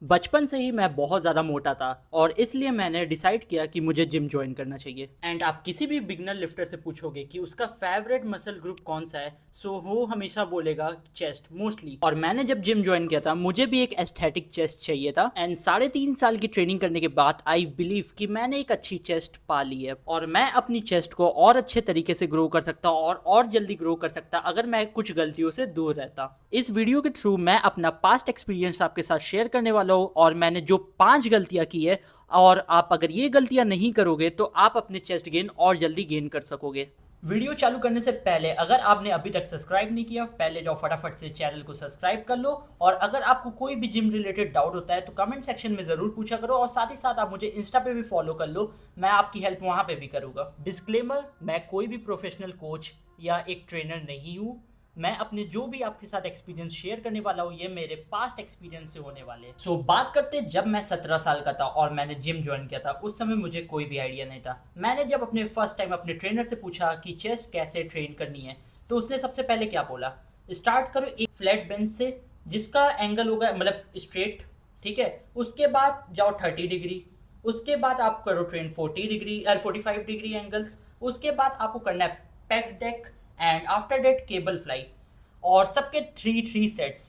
बचपन से ही मैं बहुत ज़्यादा मोटा था और इसलिए मैंने डिसाइड किया कि मुझे जिम ज्वाइन करना चाहिए। एंड आप किसी भी बिगनर लिफ्टर से पूछोगे कि उसका फेवरेट मसल ग्रुप कौन सा है, सो वो हमेशा बोलेगा चेस्ट मोस्टली। और मैंने जब जिम ज्वाइन किया था मुझे भी एक एस्थेटिक चेस्ट चाहिए था एंड 3.5 साल की ट्रेनिंग करने के बाद आई बिलीव कि मैंने एक अच्छी चेस्ट पा ली है और मैं अपनी चेस्ट को और अच्छे तरीके से ग्रो कर सकता और जल्दी ग्रो कर सकता अगर मैं कुछ गलतियों से दूर रहता। इस वीडियो के थ्रू मैं अपना पास्ट एक्सपीरियंस आपके साथ शेयर करने वाला हूँ और मैंने जो 5 गलतियां की है, और आप अगर ये गलतियां नहीं करोगे तो आप अपने चेस्ट गेन और जल्दी गेन कर सकोगे। वीडियो चालू करने से पहले अगर आपने अभी तक सब्सक्राइब नहीं किया, पहले जाओ फटाफट से चैनल को सब्सक्राइब कर लो। और अगर आपको कोई भी जिम रिलेटेड डाउट होता है तो कमेंट सेक्शन में ज़रूर पूछा करो, और साथ ही साथ आप मुझे इंस्टा पे भी फॉलो कर लो, मैं आपकी हेल्प वहाँ पे भी करूँगा। डिस्क्लेमर, मैं कोई भी प्रोफेशनल कोच या एक ट्रेनर नहीं हूँ। मैं अपने जो भी आपके साथ एक्सपीरियंस शेयर करने वाला हूँ ये मेरे पास्ट एक्सपीरियंस से होने वाले। सो बात करते जब मैं 17 साल का था और मैंने जिम ज्वाइन किया था, उस समय मुझे कोई भी आइडिया नहीं था। मैंने जब अपने फर्स्ट टाइम अपने ट्रेनर से पूछा कि चेस्ट कैसे ट्रेन करनी है, तो उसने सबसे पहले क्या बोला, स्टार्ट करो एक फ्लैट बेंच से जिसका एंगल होगा मतलब स्ट्रेट, ठीक है। उसके बाद जाओ 30 डिग्री, उसके बाद आप करो ट्रेन 40 डिग्री और 45 डिग्री एंगल्स। उसके बाद आपको करना है pec deck and after that cable fly, और सबके 3 3 सेट्स।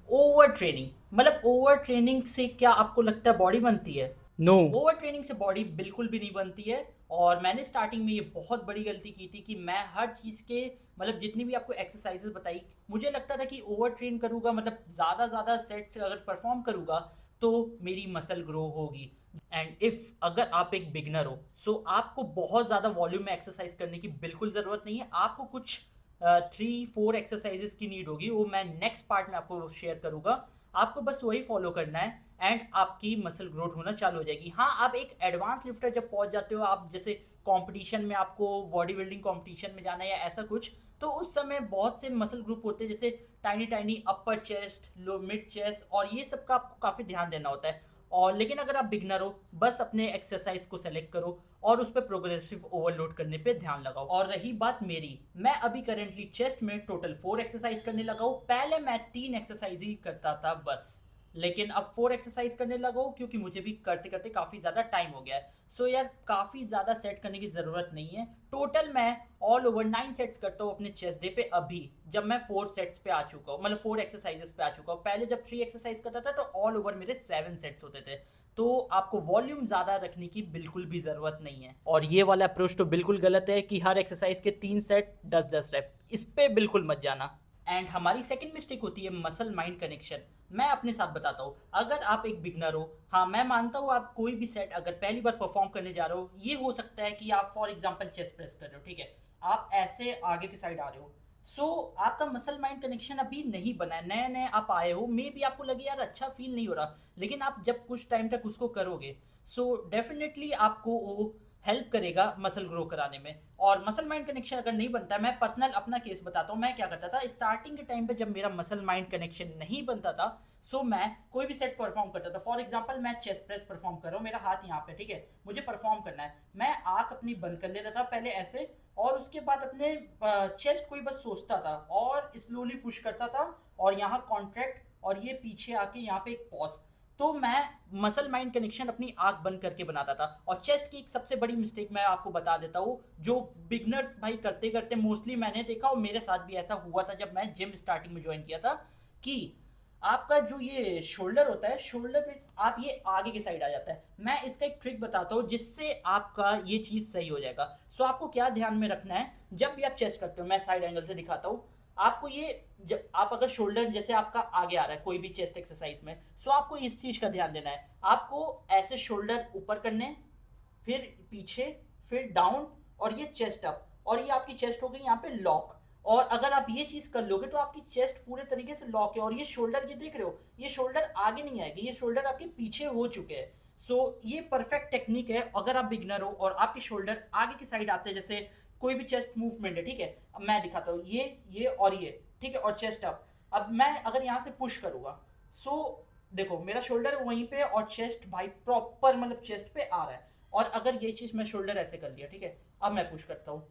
ओवर ट्रेनिंग, मतलब ओवर ट्रेनिंग से क्या आपको लगता है बॉडी बनती है? नो, ओवर ट्रेनिंग से बॉडी बिल्कुल भी नहीं बनती है। और मैंने स्टार्टिंग में ये बहुत बड़ी गलती की थी कि मैं हर चीज़ के मतलब जितनी भी आपको एक्सरसाइजेस बताई, मुझे लगता था कि ओवर ट्रेन करूँगा मतलब ज़्यादा ज़्यादा सेट्स अगर परफॉर्म करूँगा तो मेरी मसल ग्रो होगी। एंड इफ़ अगर आप एक बिगनर हो, सो आपको बहुत ज़्यादा वॉल्यूम में एक्सरसाइज करने की बिल्कुल ज़रूरत नहीं है। आपको कुछ 3 4 एक्सरसाइजेस की नीड होगी, वो मैं नेक्स्ट पार्ट में आपको शेयर करूंगा। आपको बस वही फॉलो करना है एंड आपकी मसल ग्रोथ होना चालू हो जाएगी। हाँ, आप एक एडवांस लिफ्टर जब पहुंच जाते हो, आप जैसे कंपटीशन में आपको बॉडी बिल्डिंग कंपटीशन में जाना है या ऐसा कुछ, तो उस समय बहुत से मसल ग्रुप होते हैं जैसे टाइनी टाइनी अपर चेस्ट, लो मिड चेस्ट, और ये सब का आपको काफ़ी ध्यान देना होता है। और लेकिन अगर आप बिगनर हो, बस अपने एक्सरसाइज को सेलेक्ट करो और उस पर प्रोग्रेसिव ओवरलोड करने पे ध्यान लगाओ। और रही बात मेरी, मैं अभी करेंटली चेस्ट में टोटल 4 एक्सरसाइज करने लगा हूँ। पहले मैं 3 एक्सरसाइज ही करता था बस, लेकिन अब 4 एक्सरसाइज करने लगा हूँ क्योंकि मुझे भी करते करते काफ़ी ज़्यादा टाइम हो गया है। सो यार काफ़ी ज़्यादा सेट करने की ज़रूरत नहीं है। टोटल मैं ऑल ओवर 9 सेट्स करता हूँ अपने चेस्ट डे पे अभी, जब मैं 4 सेट्स पे आ चुका हूँ, मतलब 4 एक्सरसाइजेस पे आ चुका हूँ। पहले जब 3 एक्सरसाइज करता था तो ऑल ओवर मेरे 7 सेट्स होते थे। तो आपको वॉल्यूम ज़्यादा रखने की बिल्कुल भी ज़रूरत नहीं है। और ये वाला अप्रोच तो बिल्कुल गलत है कि हर एक्सरसाइज के 3 सेट 10 10 रेप, इस पे बिल्कुल मत जाना। एंड हमारी सेकंड मिस्टेक होती है मसल माइंड कनेक्शन। मैं अपने साथ बताता हूँ, अगर आप एक बिगनर हो, हाँ मैं मानता हूँ आप कोई भी सेट अगर पहली बार परफॉर्म करने जा रहे हो, ये हो सकता है कि आप फॉर एग्जांपल चेस्ट प्रेस कर रहे हो, ठीक है, आप ऐसे आगे की साइड आ रहे हो। सो आपका मसल माइंड कनेक्शन अभी नहीं बना है, नए नए आप आए हो, मे बी आपको लगे यार अच्छा फील नहीं हो रहा, लेकिन आप जब कुछ टाइम तक उसको करोगे, सो डेफिनेटली आपको वो हेल्प करेगा मसल ग्रो कराने में। और मसल माइंड कनेक्शन अगर नहीं बनता है, मैं पर्सनल अपना केस बताता हूँ, मैं क्या करता था स्टार्टिंग के टाइम पे जब मेरा मसल माइंड कनेक्शन नहीं बनता था। सो मैं कोई भी सेट परफॉर्म करता था, फॉर एग्जांपल मैं चेस्ट प्रेस परफॉर्म कर रहा हूँ, मेरा हाथ यहाँ पे, ठीक है, मुझे परफॉर्म करना है, मैं आंख अपनी बंद कर लेता था पहले ऐसे, और उसके बाद अपने चेस्ट को ही बस सोचता था और स्लोली पुश करता था, और यहाँ कॉन्ट्रैक्ट, और ये पीछे आके यहाँ पे एक पॉज। तो मैं मसल माइंड कनेक्शन अपनी आंख बंद करके बनाता था। और चेस्ट की एक सबसे बड़ी मिस्टेक मैं आपको बता देता हूँ, जो बिगनर्स भाई करते करते मोस्टली मैंने देखा और मेरे साथ भी ऐसा हुआ था जब मैं जिम स्टार्टिंग में ज्वाइन किया था, कि आपका जो ये शोल्डर होता है, शोल्डर पे आप ये आगे की साइड आ जाता है। मैं इसका एक ट्रिक बताता हूँ जिससे आपका ये चीज़ सही हो जाएगा। सो आपको क्या ध्यान में रखना है, जब भी आप चेस्ट करते हो, मैं साइड एंगल से दिखाता हूँ आपको ये, जब आप अगर शोल्डर जैसे आपका आगे आ रहा है कोई भी चेस्ट एक्सरसाइज में, सो आपको इस चीज़ का ध्यान देना है। आपको ऐसे शोल्डर ऊपर करने, फिर पीछे, फिर डाउन, और ये चेस्ट अप, और ये आपकी चेस्ट हो गई यहाँ पे लॉक। और अगर आप ये चीज कर लोगे तो आपकी चेस्ट पूरे तरीके से लॉक है, और ये शोल्डर ये देख रहे हो, ये शोल्डर आगे नहीं आएगी, ये शोल्डर आपके पीछे हो चुके हैं। सो ये परफेक्ट टेक्निक है अगर आप बिगनर हो और आपके शोल्डर आगे की साइड आते हैं, जैसे कोई भी चेस्ट मूवमेंट है, ठीक है, अब मैं दिखाता हूँ ये और ये, ठीक है, और चेस्ट अप। अब मैं अगर यहाँ से पुश करूंगा, सो देखो मेरा शोल्डर वहीं पे और चेस्ट भाई प्रॉपर मतलब चेस्ट पे आ रहा है। और अगर ये चीज मैं शोल्डर ऐसे कर लिया, ठीक है, अब मैं पुश करता हूँ,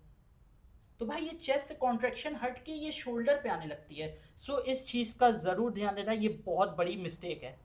तो भाई ये चेस्ट से कॉन्ट्रेक्शन हट के ये शोल्डर पे आने लगती है। सो इस चीज का जरूर ध्यान देना, ये बहुत बड़ी मिस्टेक है।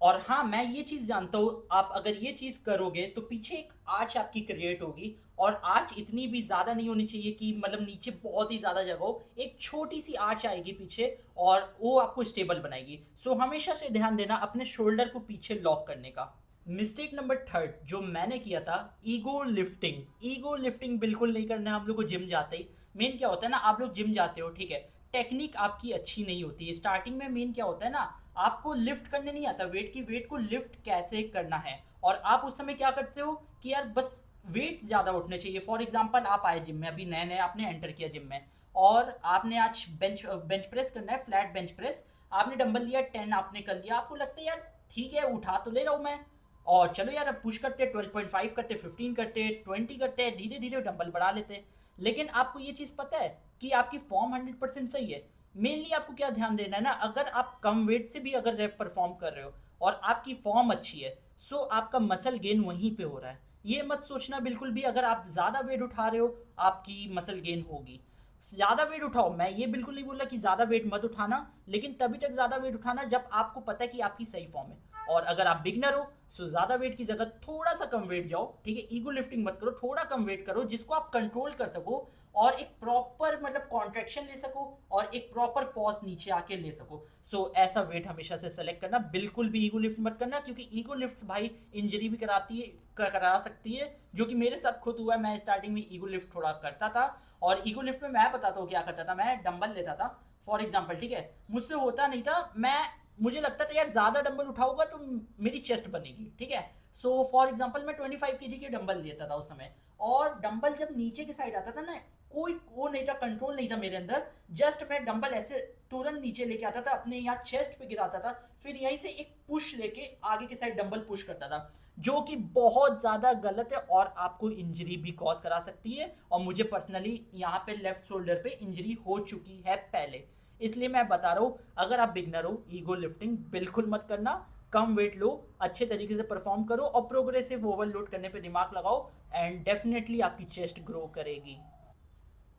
और हाँ, मैं ये चीज़ जानता हूँ, आप अगर ये चीज़ करोगे तो पीछे एक आर्च आपकी क्रिएट होगी, और आर्च इतनी भी ज़्यादा नहीं होनी चाहिए कि मतलब नीचे बहुत ही ज़्यादा जगह हो, एक छोटी सी आर्च आएगी पीछे और वो आपको स्टेबल बनाएगी। सो हमेशा से ध्यान देना अपने शोल्डर को पीछे लॉक करने का। मिस्टेक नंबर थर्ड जो मैंने किया था, ईगो लिफ्टिंग। ईगो लिफ्टिंग बिल्कुल नहीं करना है हम लोग को जिम जाते ही। मेन क्या होता है ना, आप लोग जिम जाते हो, ठीक है, टेक्निक आपकी अच्छी नहीं होती है स्टार्टिंग में। मेन क्या होता है ना, आपको लिफ्ट करने नहीं आता, वेट को लिफ्ट कैसे करना है। और आप उस समय क्या करते हो कि यार बस वेट्स ज़्यादा उठने चाहिए। फॉर एग्जांपल आप आए जिम में, अभी नए नए आपने एंटर किया जिम में, और आपने आज बेंच बेंच प्रेस करना है, फ्लैट बेंच प्रेस। आपने डंबल लिया 10, आपने कर लिया, आपको लगता है यार ठीक है उठा तो ले रहा हूँ मैं, और चलो यार अब पुश करते 12.5 करते, 15 करते, 20 करते, धीरे धीरे डंबल बढ़ा लेते। लेकिन आपको ये चीज़ पता है कि आपकी फॉर्म 100% सही है। मेनली आपको क्या ध्यान देना है ना, अगर आप कम वेट से भी अगर रैप परफॉर्म कर रहे हो और आपकी फॉर्म अच्छी है, सो आपका मसल गेन वहीं पे हो रहा है। ये मत सोचना बिल्कुल भी अगर आप ज़्यादा वेट उठा रहे हो आपकी मसल गेन होगी। ज़्यादा वेट उठाओ, मैं ये बिल्कुल नहीं बोल रहा कि ज़्यादा वेट मत उठाना, लेकिन तभी तक ज़्यादा वेट उठाना जब आपको पता है कि आपकी सही फॉर्म है। और अगर आप बिगनर हो, सो ज़्यादा वेट की जगह थोड़ा सा कम वेट जाओ, ठीक है, ईगो लिफ्टिंग मत करो, थोड़ा कम वेट करो जिसको आप कंट्रोल कर सको, और एक प्रॉपर मतलब कॉन्ट्रेक्शन ले सको, और एक प्रॉपर पॉज नीचे आके ले सको। सो ऐसा वेट हमेशा से सेलेक्ट करना, बिल्कुल भी ईगो लिफ्ट मत करना, क्योंकि ईगो लिफ्ट भाई इंजरी भी कराती है, करा सकती है, जो कि मेरे साथ खुद हुआ है। मैं स्टार्टिंग में ईगो लिफ्ट थोड़ा करता था, और ईगो लिफ्ट में मैं बताता हूँ क्या करता था, मैं डंबल लेता था फॉर एग्जाम्पल, ठीक है, मुझसे होता नहीं था, मैं मुझे लगता था यार ज़्यादा डंबल उठाऊंगा तो मेरी चेस्ट बनेगी, ठीक है। सो फॉर एग्जाम्पल मैं 25 kg के डंबल लेता था उस समय, और डंबल जब नीचे की साइड आता था ना, कोई वो नहीं था, कंट्रोल नहीं था मेरे अंदर, जस्ट मैं डंबल ऐसे तुरंत नीचे लेके आता था, अपने यहाँ चेस्ट पे गिराता था, फिर यहीं से एक पुश लेके आगे की साइड डंबल पुश करता था, जो कि बहुत ज़्यादा गलत है और आपको इंजरी भी कॉज करा सकती है। और मुझे पर्सनली यहाँ पे लेफ्ट शोल्डर पे इंजरी हो चुकी है पहले, इसलिए मैं बता रहा हूँ अगर आप बिगनर हो, ईगो लिफ्टिंग बिल्कुल मत करना। कम वेट लो, अच्छे तरीके से परफॉर्म करो, और प्रोग्रेसिव ओवरलोड करने पे दिमाग लगाओ, एंड डेफिनेटली आपकी चेस्ट ग्रो करेगी।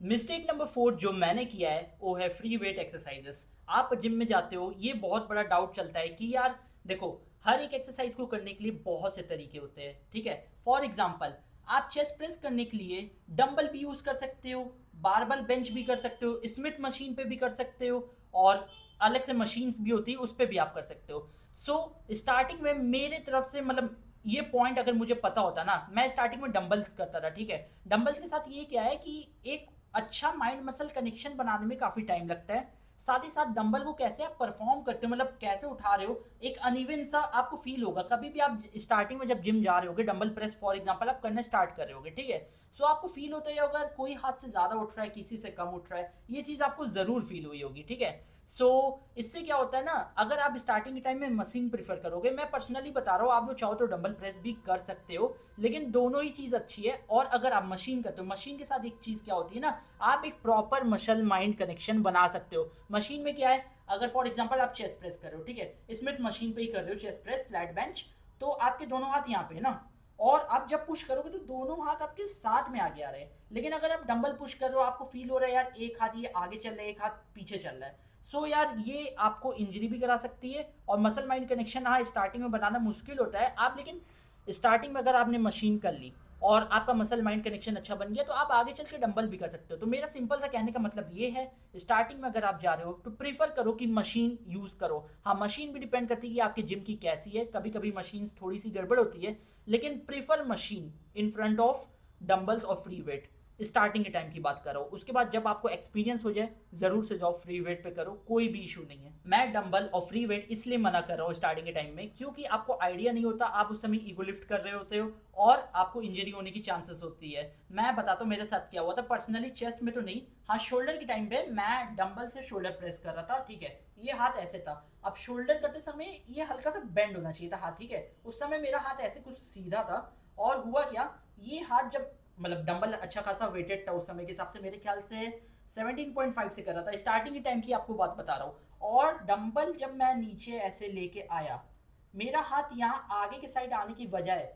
मिस्टेक नंबर 4 जो मैंने किया है वो है फ्री वेट एक्सरसाइजेस। आप जिम में जाते हो, ये बहुत बड़ा डाउट चलता है कि यार देखो, हर एक एक्सरसाइज को करने के लिए बहुत से तरीके होते हैं, ठीक है। फॉर एग्जांपल आप चेस्ट प्रेस करने के लिए डंबल भी यूज कर सकते हो, बारबल बेंच भी कर सकते हो, स्मिथ मशीन पे भी कर सकते हो, और अलग से मशीन्स भी होती है उस पर भी आप कर सकते हो। सो स्टार्टिंग में मेरे तरफ से मतलब ये पॉइंट अगर मुझे पता होता ना, मैं स्टार्टिंग में डंबल्स करता था, ठीक है। डंबल्स के साथ ये क्या है कि एक अच्छा माइंड मसल कनेक्शन बनाने में काफ़ी टाइम लगता है। साथ ही साथ डंबल को कैसे आप परफॉर्म करते हो, मतलब कैसे उठा रहे हो, एक अनइवन सा आपको फील होगा। कभी भी आप स्टार्टिंग में जब जिम जा रहे होगे, डंबल प्रेस फॉर एग्जांपल आप करना स्टार्ट कर रहे होगे, ठीक है, सो आपको फील होता है अगर कोई हाथ से ज़्यादा उठ रहा है, किसी से कम उठ रहा है, ये चीज़ आपको ज़रूर फील हुई होगी, ठीक है। सो इससे क्या होता है ना, अगर आप स्टार्टिंग के टाइम में मशीन प्रीफर करोगे, मैं पर्सनली बता रहा हूँ, आप लोग चाहो तो डंबल प्रेस भी कर सकते हो, लेकिन दोनों ही चीज़ अच्छी है। और अगर आप मशीन करते हो, मशीन के साथ एक चीज़ क्या होती है ना, आप एक प्रॉपर मसल माइंड कनेक्शन बना सकते हो। मशीन में क्या है, अगर फॉर एग्जांपल आप चेस्ट प्रेस कर रहे हो, ठीक है, स्मिथ मशीन पे ही कर रहे हो चेस्ट प्रेस फ्लैट बेंच, तो आपके दोनों हाथ यहाँ पे है ना, और आप जब पुश करोगे तो दोनों हाथ आपके साथ में आगे आ रहे हैं। लेकिन अगर आप डंबल पुश कर रहे हो, आपको फील हो रहा है यार एक हाथ ये आगे चल रहा है, एक हाथ पीछे चल रहा है, सो यार ये आपको इंजरी भी करा सकती है। और मसल माइंड कनेक्शन हाँ स्टार्टिंग में बनाना मुश्किल होता है आप, लेकिन स्टार्टिंग में अगर आपने मशीन कर ली और आपका मसल माइंड कनेक्शन अच्छा बन गया, तो आप आगे चल के डंबल भी कर सकते हो। तो मेरा सिंपल सा कहने का मतलब ये है, स्टार्टिंग में अगर आप जा रहे हो तो प्रीफर करो कि मशीन यूज़ करो। हाँ, मशीन भी डिपेंड करती है कि आपके जिम की कैसी है, कभी कभी मशीन थोड़ी सी गड़बड़ होती है, लेकिन prefer machine in front of dumbbells और फ्री वेट। स्टार्टिंग के टाइम की बात करो, उसके बाद जब आपको एक्सपीरियंस हो जाए ज़रूर से जाओ फ्री वेट पे करो, कोई भी इशू नहीं है। मैं डंबल और फ्री वेट इसलिए मना कर रहा हूँ स्टार्टिंग के टाइम में, क्योंकि आपको आइडिया नहीं होता, आप उस समय ईगो लिफ्ट कर रहे होते हो और आपको इंजरी होने की चांसेस होती है। मैं बताता हूँ मेरे साथ क्या हुआ था पर्सनली, चेस्ट में तो नहीं, हाँ शोल्डर के टाइम पे मैं डंबल से शोल्डर प्रेस कर रहा था, ठीक है, ये हाथ ऐसे था। अब शोल्डर करते समय ये हल्का सा बेंड होना चाहिए था हाथ, ठीक है, उस समय मेरा हाथ ऐसे कुछ सीधा था, और हुआ क्या, ये हाथ जब मतलब डंबल अच्छा खासा वेटेड था उस समय के हिसाब से, मेरे ख्याल से 17.5 से कर रहा था, स्टार्टिंग के टाइम की आपको बात बता रहा हूँ। और डंबल जब मैं नीचे ऐसे लेके आया, मेरा हाथ यहाँ आगे के साइड आने की बजाय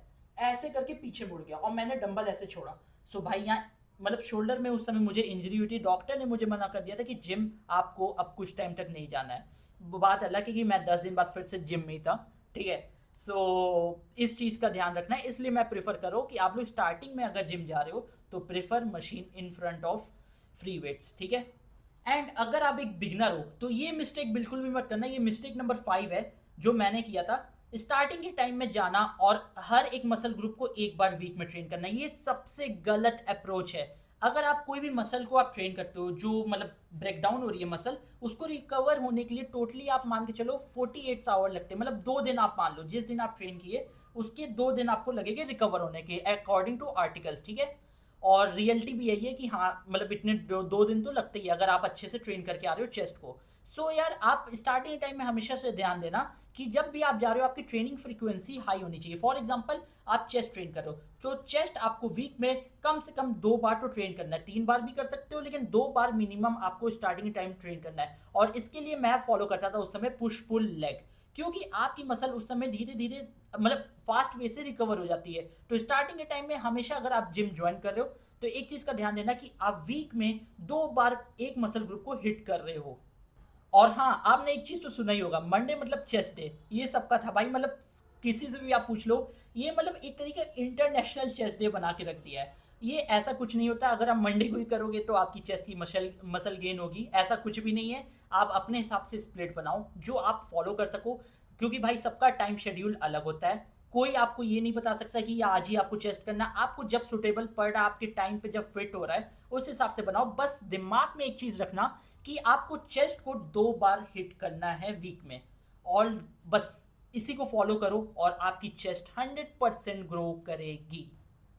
ऐसे करके पीछे मुड़ गया, और मैंने डंबल ऐसे छोड़ा। सो भाई यहाँ मतलब शोल्डर में उस समय मुझे इंजरी हुई थी, डॉक्टर ने मुझे मना कर दिया था कि जिम आपको अब कुछ टाइम तक नहीं जाना है। वो बात अलग है कि मैं 10 दिन बाद फिर से जिम में ही था, ठीक है। सो इस चीज़ का ध्यान रखना है, इसलिए मैं प्रेफर करो कि आप लोग स्टार्टिंग में अगर जिम जा रहे हो तो prefer machine in front of free weights, ठीक है। एंड अगर आप एक बिगनर हो तो ये मिस्टेक बिल्कुल भी मत करना, ये मिस्टेक नंबर 5 है जो मैंने किया था। स्टार्टिंग के टाइम में जाना और हर एक मसल ग्रुप को एक बार वीक में ट्रेन करना, ये सबसे गलत अप्रोच है। अगर आप कोई भी मसल को आप ट्रेन करते हो जो मतलब ब्रेक डाउन हो रही है मसल, उसको रिकवर होने के लिए टोटली आप मान के चलो 48 आवर लगते हैं, मतलब 2 दिन आप मान लो, जिस दिन आप ट्रेन किए उसके 2 दिन आपको लगेंगे रिकवर होने के अकॉर्डिंग टू आर्टिकल्स, ठीक है। और रियलिटी भी यही है कि हाँ मतलब इतने 2 दिन तो लगते ही अगर आप अच्छे से ट्रेन करके आ रहे हो चेस्ट को। सो यार आप स्टार्टिंग टाइम में हमेशा से ध्यान देना कि जब भी आप जा रहे हो आपकी ट्रेनिंग फ्रीक्वेंसी हाई होनी चाहिए। फॉर एग्जांपल आप चेस्ट ट्रेन कर रहे हो तो चेस्ट आपको वीक में कम से कम 2 बार तो ट्रेन करना है, 3 बार भी कर सकते हो लेकिन 2 बार मिनिमम आपको स्टार्टिंग टाइम ट्रेन करना है। और इसके लिए मैं फॉलो करता था उस समय पुश पुल लेग, क्योंकि आपकी मसल उस समय धीरे धीरे मतलब फास्ट वे से रिकवर हो जाती है। तो स्टार्टिंग के टाइम में हमेशा अगर आप जिम ज्वाइन कर रहे हो तो एक चीज का ध्यान देना कि आप वीक में 2 बार एक मसल ग्रुप को हिट कर रहे हो। और हाँ आपने एक चीज तो सुना ही होगा, मंडे मतलब चेस्ट डे, ये सबका था भाई, मतलब किसी से भी आप पूछ लो, ये मतलब एक तरीके इंटरनेशनल चेस्ट डे बना के रख दिया है। ये ऐसा कुछ नहीं होता अगर आप मंडे को ही करोगे तो आपकी चेस्ट की मसल मसल गेन होगी, ऐसा कुछ भी नहीं है। आप अपने हिसाब से स्प्लिट बनाओ जो आप फॉलो कर सको, क्योंकि भाई सबका टाइम शेड्यूल अलग होता है। कोई आपको ये नहीं बता सकता कि आज ही आपको चेस्ट करना, आपको जब सुटेबल पड़ रहा है आपके टाइम पे जब फिट हो रहा है उस हिसाब से बनाओ। बस दिमाग में एक चीज रखना कि आपको चेस्ट को 2 बार हिट करना है वीक में, और बस इसी को फॉलो करो और आपकी चेस्ट 100% ग्रो करेगी।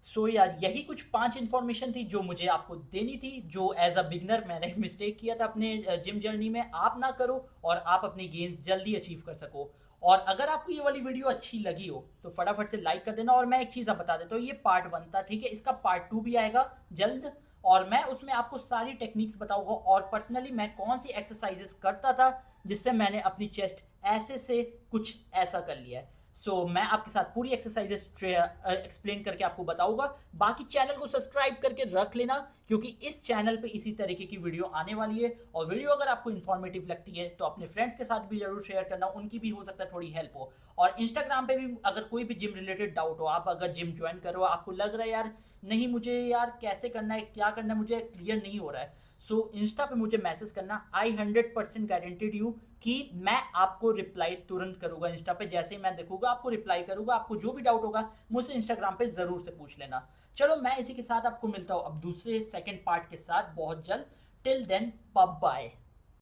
सो यार यही कुछ 5 इंफॉर्मेशन थी जो मुझे आपको देनी थी, जो एज अ बिगनर मैंने मिस्टेक किया था अपने जिम जर्नी में, आप ना करो और आप अपनी गेन्स जल्दी अचीव कर सको। और अगर आपको ये वाली वीडियो अच्छी लगी हो तो फटाफट से लाइक कर देना। और मैं एक चीज़ आप बता देता हूँ, ये पार्ट 1 था, ठीक है, इसका पार्ट 2 भी आएगा जल्द, और मैं उसमें आपको सारी टेक्निक्स बताऊंगा और पर्सनली मैं कौन सी एक्सरसाइजेस करता था जिससे मैंने अपनी चेस्ट ऐसे से कुछ ऐसा कर लिया है। मैं आपके साथ पूरी एक्सरसाइजेस एक्सप्लेन करके आपको बताऊंगा। बाकी चैनल को सब्सक्राइब करके रख लेना क्योंकि इस चैनल पे इसी तरीके की वीडियो आने वाली है। और वीडियो अगर आपको इन्फॉर्मेटिव लगती है तो अपने फ्रेंड्स के साथ भी जरूर शेयर करना, उनकी भी हो सकता है थोड़ी हेल्प हो। और इंस्टाग्राम पे भी अगर कोई भी जिम रिलेटेड डाउट हो, आप अगर जिम ज्वाइन करो आपको लग रहा है यार नहीं मुझे यार कैसे करना है क्या करना है मुझे क्लियर नहीं हो रहा है, इंस्टा पे मुझे मैसेज करना। आई 100% गारंटीड यू कि मैं आपको रिप्लाई तुरंत करूंगा। इंस्टा पे जैसे ही मैं देखूंगा आपको रिप्लाई करूंगा। आपको जो भी डाउट होगा मुझसे इंस्टाग्राम पे जरूर से पूछ लेना। चलो मैं इसी के साथ आपको मिलता हूँ अब दूसरे सेकंड पार्ट के साथ बहुत जल्द। Till then bye bye.